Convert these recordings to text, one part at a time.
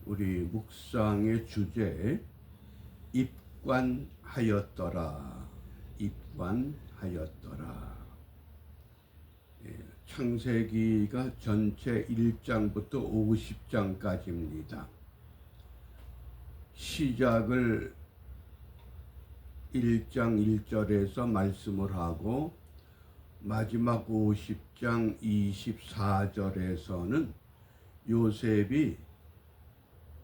우리 묵상의 주제 입관하였더라. 입관하였더라. 창세기가 전체 1장부터 50장까지입니다. 시작을 1장 1절에서 말씀을 하고 마지막 50장 24절에서는 요셉이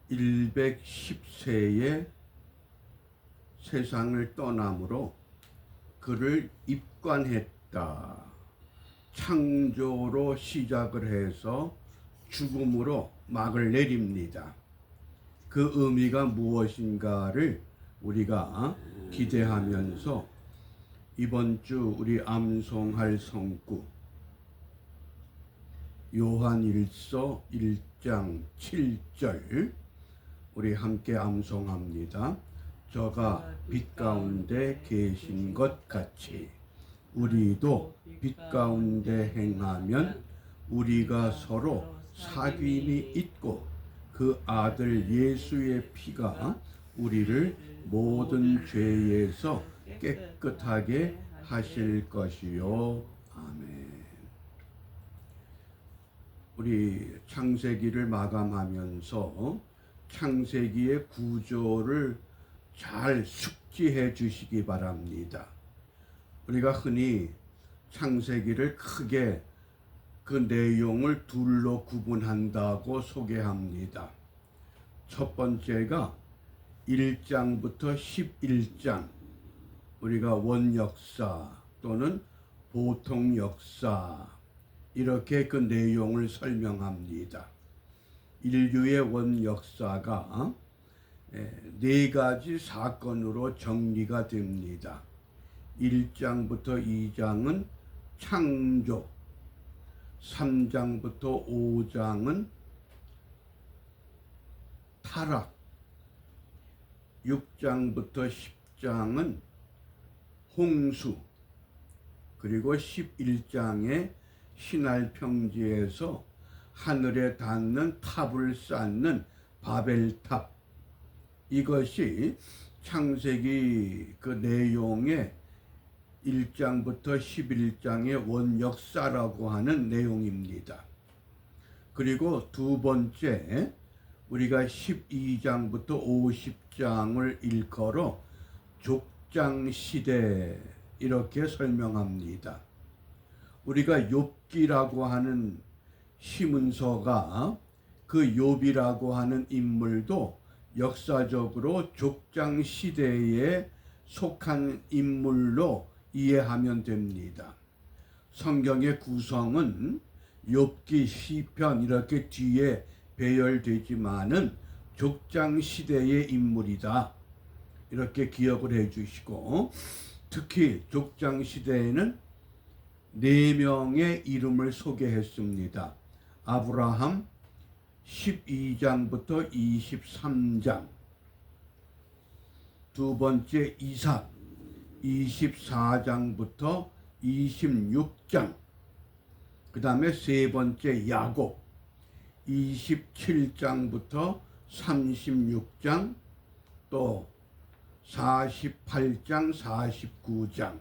110세에 세상을 떠나므로 그를 입관했다. 창조로 시작을 해서 죽음으로 막을 내립니다. 그 의미가 무엇인가를 우리가 기대하면서 이번 주 우리 암송할 성구 요한일서 1장 7절 우리 함께 암송합니다. 저가 빛 가운데 계신 것 같이 우리도 빛 가운데 행하면 우리가 서로 사귐이 있고 그 아들 예수의 피가 우리를 모든 죄에서 깨끗하게 하실 것이요. 아멘. 우리 창세기를 마감하면서 창세기의 구조를 잘 숙지해 주시기 바랍니다. 우리가 흔히 창세기를 크게 그 내용을 둘로 구분한다고 소개합니다. 첫 번째가 1장부터 11장 우리가 원역사 또는 보통 역사 이렇게 그 내용을 설명합니다. 인류의 원역사가 네 가지 사건으로 정리가 됩니다. 1장부터 2장은 창조, 3장부터 5장은 타락, 6장부터 10장은 홍수, 그리고 11장에 신할 평지에서 하늘에 닿는 탑을 쌓는 바벨탑, 이것이 창세기 그 내용의 1장부터 11장의 원역사라고 하는 내용입니다. 그리고 두 번째 우리가 12장부터 50장을 일컬어 족장시대 이렇게 설명합니다. 우리가 욥기라고 하는 시문서가 그 욥이라고 하는 인물도 역사적으로 족장시대에 속한 인물로 이해하면 됩니다. 성경의 구성은 욥기, 시편 이렇게 뒤에 배열되지만은 족장시대의 인물이다. 이렇게 기억을 해 주시고 특히 족장시대에는 4명의 이름을 소개했습니다. 아브라함 12장부터 23장, 두 번째 이삭 24장부터 26장, 그 다음에 세 번째 야곱 27장부터 36장, 또 48장 49장,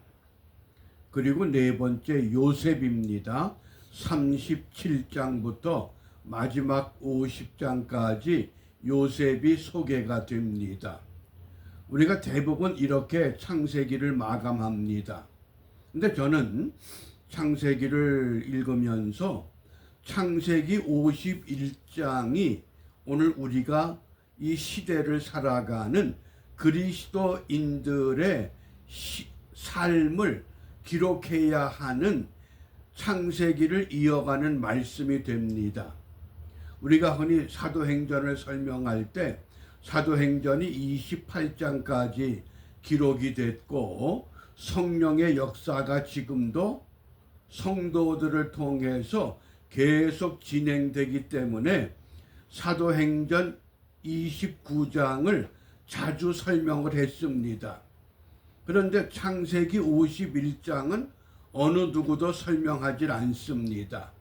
그리고 네 번째 요셉입니다. 37장부터 마지막 50장까지 요셉이 소개가 됩니다. 우리가 대부분 이렇게 창세기를 마감합니다. 근데 저는 창세기를 읽으면서 창세기 51장이 오늘 우리가 이 시대를 살아가는 그리스도인들의 삶을 기록해야 하는 창세기를 이어가는 말씀이 됩니다. 우리가 흔히 사도행전을 설명할 때 사도행전이 28장까지 기록이 됐고 성령의 역사가 지금도 성도들을 통해서 계속 진행되기 때문에 사도행전 29장을 자주 설명을 했습니다. 그런데 창세기 51장은 어느 누구도 설명하지 않습니다.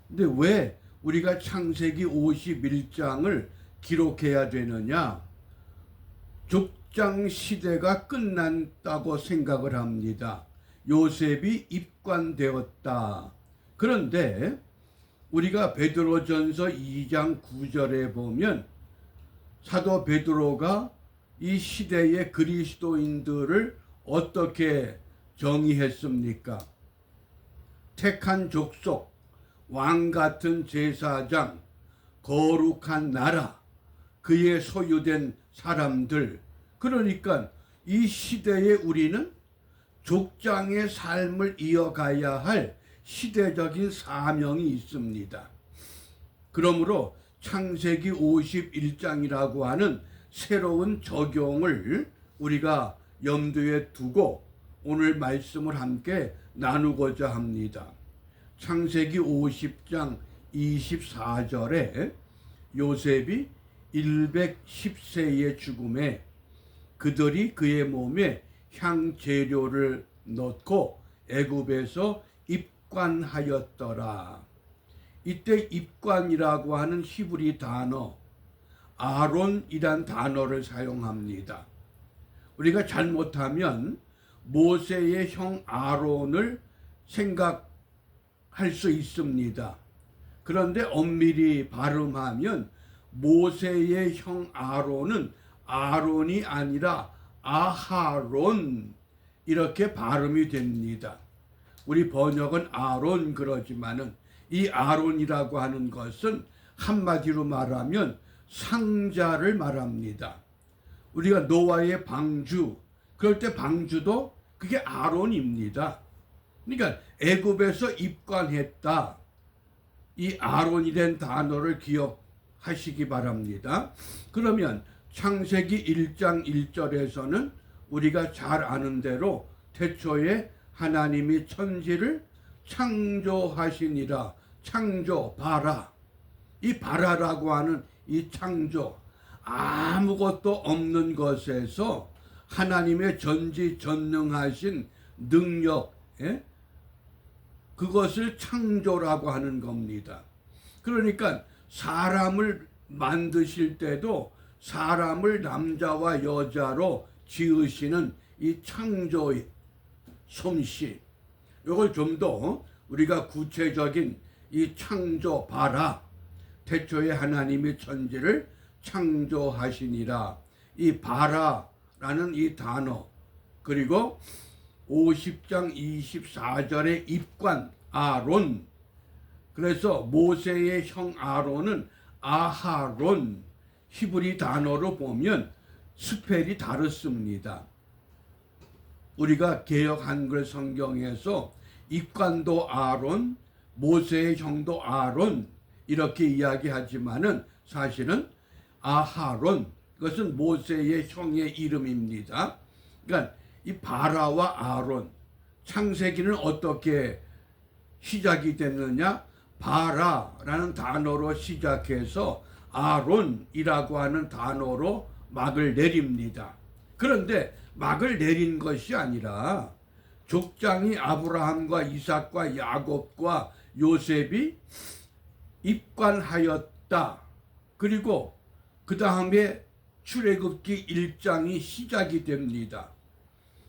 근데 왜 우리가 창세기 51장을 기록해야 되느냐? 족장 시대가 끝났다고 생각을 합니다. 요셉이 입관되었다. 그런데 우리가 베드로전서 2장 9절에 보면 사도 베드로가 이 시대의 그리스도인들을 어떻게 정의했습니까? 택한 족속, 왕 같은 제사장, 거룩한 나라, 그의 소유된 사람들. 그러니까 이 시대에 우리는 족장의 삶을 이어가야 할 시대적인 사명이 있습니다. 그러므로 창세기 51장이라고 하는 새로운 적용을 우리가 염두에 두고 오늘 말씀을 함께 나누고자 합니다. 창세기 50장 24절에 요셉이 110세의 죽음에 그들이 그의 몸에 향재료를 넣고 애굽에서 입관하였더라. 이때 입관이라고 하는 히브리 단어 아론이란 단어를 사용합니다. 우리가 잘못하면 모세의 형 아론을 생각할 수 있습니다. 그런데 엄밀히 발음하면 모세의 형 아론은 아론이 아니라 아하론 이렇게 발음이 됩니다. 우리 번역은 아론 그러지만은 이 아론이라고 하는 것은 한마디로 말하면 상자를 말합니다. 우리가 노아의 방주, 그럴 때 방주도 그게 아론입니다. 그러니까 애굽에서 입관했다. 이 아론이란 단어를 기억하시기 바랍니다. 그러면 창세기 1장 1절에서는 우리가 잘 아는 대로 태초에 하나님이 천지를 창조하시니라. 창조, 바라. 이 바라라고 하는 이 창조, 아무것도 없는 것에서 하나님의 전지전능하신 능력, 그것을 창조라고 하는 겁니다. 그러니까 사람을 만드실 때도 사람을 남자와 여자로 지으시는 이 창조의 솜씨, 이걸 좀 더 우리가 구체적인 이 창조 바라, 태초에 하나님이 천지를 창조하시니라. 이 바라라는 이 단어, 그리고 50장 24절의 입관 아론, 그래서 모세의 형 아론은 아하론, 히브리 단어로 보면 스펠이 다릅니다. 우리가 개역 한글 성경에서 입관도 아론, 모세의 형도 아론 이렇게 이야기하지만은 사실은 아하론, 그것은 모세의 형의 이름입니다. 그러니까 이 바라와 아론, 창세기는 어떻게 시작이 됐느냐? 바라라는 단어로 시작해서 아론이라고 하는 단어로 막을 내립니다. 그런데 막을 내린 것이 아니라 족장이 아브라함과 이삭과 야곱과 요셉이 입관하였다. 그리고 그 다음에 출애굽기 1장이 시작이 됩니다.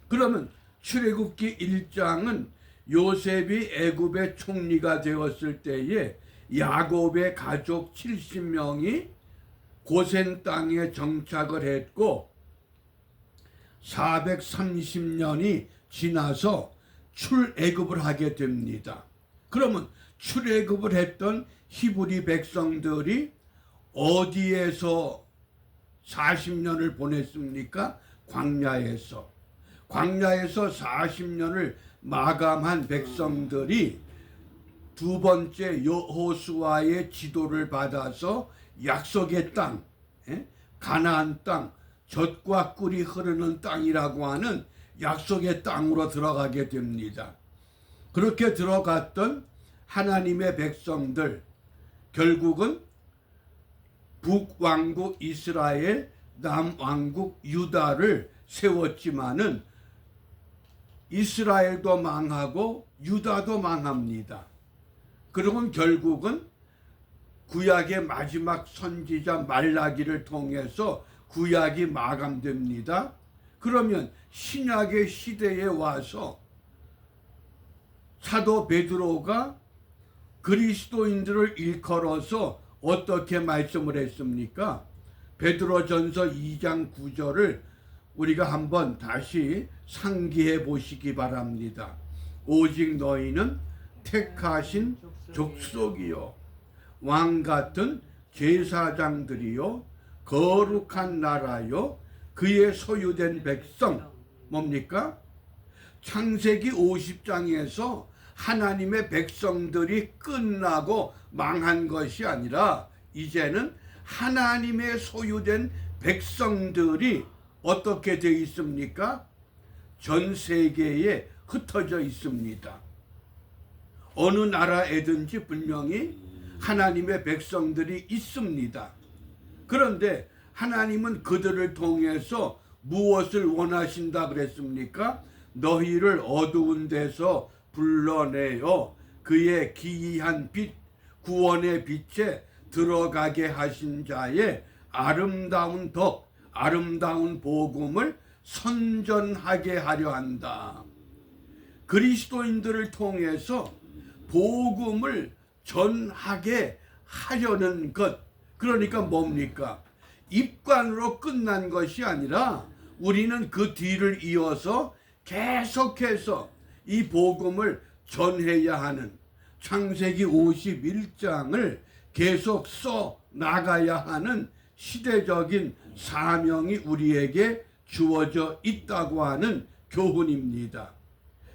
그러면 출애굽기 1장은 요셉이 애굽의 총리가 되었을 때에 야곱의 가족 70명이 고센 땅에 정착을 했고 430년이 지나서 출애굽을 하게 됩니다. 그러면 출애굽을 했던 히브리 백성들이 어디에서 40년을 보냈습니까? 광야에서. 광야에서 40년을 마감한 백성들이 두 번째 여호수아의 지도를 받아서 약속의 땅, 가나안 땅, 젖과 꿀이 흐르는 땅이라고 하는 약속의 땅으로 들어가게 됩니다. 그렇게 들어갔던 하나님의 백성들, 결국은 북왕국 이스라엘, 남왕국 유다를 세웠지만은 이스라엘도 망하고 유다도 망합니다. 그러면 결국은 구약의 마지막 선지자 말라기를 통해서 구약이 마감됩니다. 그러면 신약의 시대에 와서 사도 베드로가 그리스도인들을 일컬어서 어떻게 말씀을 했습니까? 베드로전서 2장 9절을 우리가 한번 다시 상기해 보시기 바랍니다. 오직 너희는 택하신 족속이요 왕 같은 제사장들이요 거룩한 나라요 그의 소유된 백성. 뭡니까? 창세기 50장에서 하나님의 백성들이 끝나고 망한 것이 아니라 이제는 하나님의 소유된 백성들이 어떻게 되어 있습니까? 전 세계에 흩어져 있습니다. 어느 나라에든지 분명히 하나님의 백성들이 있습니다. 그런데 하나님은 그들을 통해서 무엇을 원하신다 그랬습니까? 너희를 어두운 데서 불러내어 그의 기이한 빛, 구원의 빛에 들어가게 하신 자의 아름다운 덕, 아름다운 복음을 선전하게 하려 한다. 그리스도인들을 통해서 복음을 전하게 하려는 것. 그러니까 뭡니까? 입관으로 끝난 것이 아니라 우리는 그 뒤를 이어서 계속해서 이 복음을 전해야 하는 창세기 51장을 계속 써 나가야 하는 시대적인 사명이 우리에게 주어져 있다고 하는 교훈입니다.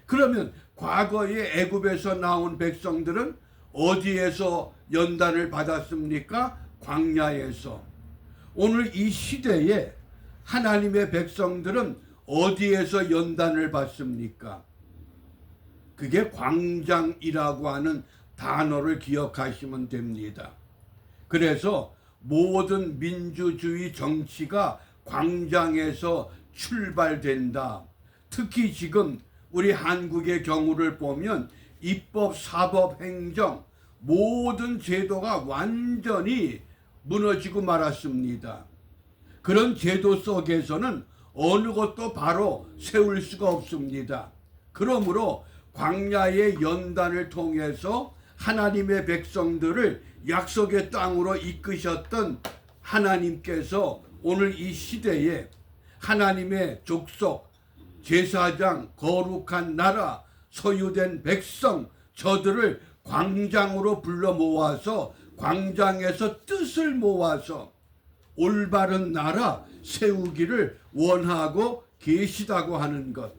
그러면 과거에 애굽에서 나온 백성들은 어디에서 연단을 받았습니까? 광야에서. 오늘 이 시대에 하나님의 백성들은 어디에서 연단을 받습니까? 그게 광장이라고 하는 단어를 기억하시면 됩니다. 그래서 모든 민주주의 정치가 광장에서 출발된다. 특히 지금 우리 한국의 경우를 보면 입법, 사법, 행정 모든 제도가 완전히 무너지고 말았습니다. 그런 제도 속에서는 어느 것도 바로 세울 수가 없습니다. 그러므로 광야의 연단을 통해서 하나님의 백성들을 약속의 땅으로 이끄셨던 하나님께서 오늘 이 시대에 하나님의 족속, 제사장, 거룩한 나라, 소유된 백성, 저들을 광장으로 불러 모아서 광장에서 뜻을 모아서 올바른 나라 세우기를 원하고 계시다고 하는 것.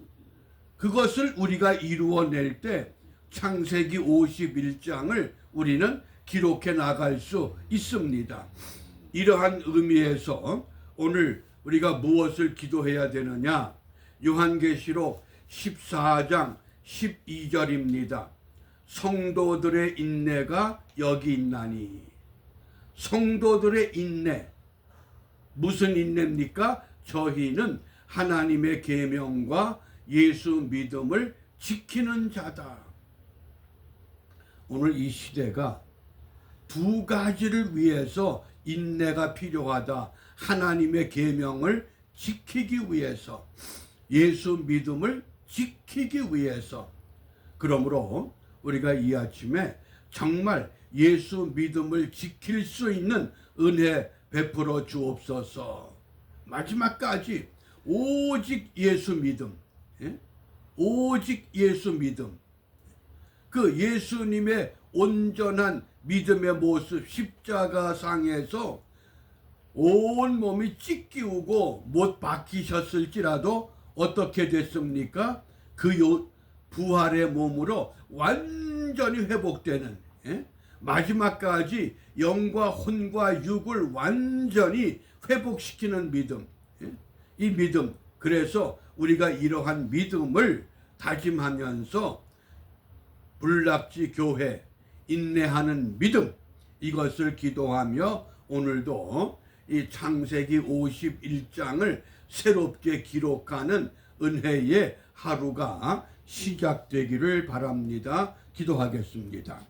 그것을 우리가 이루어낼 때 창세기 51장을 우리는 기록해 나갈 수 있습니다. 이러한 의미에서 오늘 우리가 무엇을 기도해야 되느냐? 요한계시록 14장 12절입니다. 성도들의 인내가 여기 있나니. 성도들의 인내. 무슨 인내입니까? 저희는 하나님의 계명과 예수 믿음을 지키는 자다. 오늘 이 시대가 두 가지를 위해서 인내가 필요하다. 하나님의 계명을 지키기 위해서, 예수 믿음을 지키기 위해서. 그러므로 우리가 이 아침에 정말 예수 믿음을 지킬 수 있는 은혜 베풀어 주옵소서. 마지막까지 오직 예수 믿음, 오직 예수 믿음. 그 예수님의 온전한 믿음의 모습, 십자가상에서 온 몸이 찢기우고 못 박히셨을지라도 어떻게 됐습니까? 그 부활의 몸으로 완전히 회복되는, 마지막까지 영과 혼과 육을 완전히 회복시키는 믿음. 이 믿음. 그래서 우리가 이러한 믿음을 다짐하면서 불락지 교회, 인내하는 믿음, 이것을 기도하며 오늘도 이 창세기 51장을 새롭게 기록하는 은혜의 하루가 시작되기를 바랍니다. 기도하겠습니다.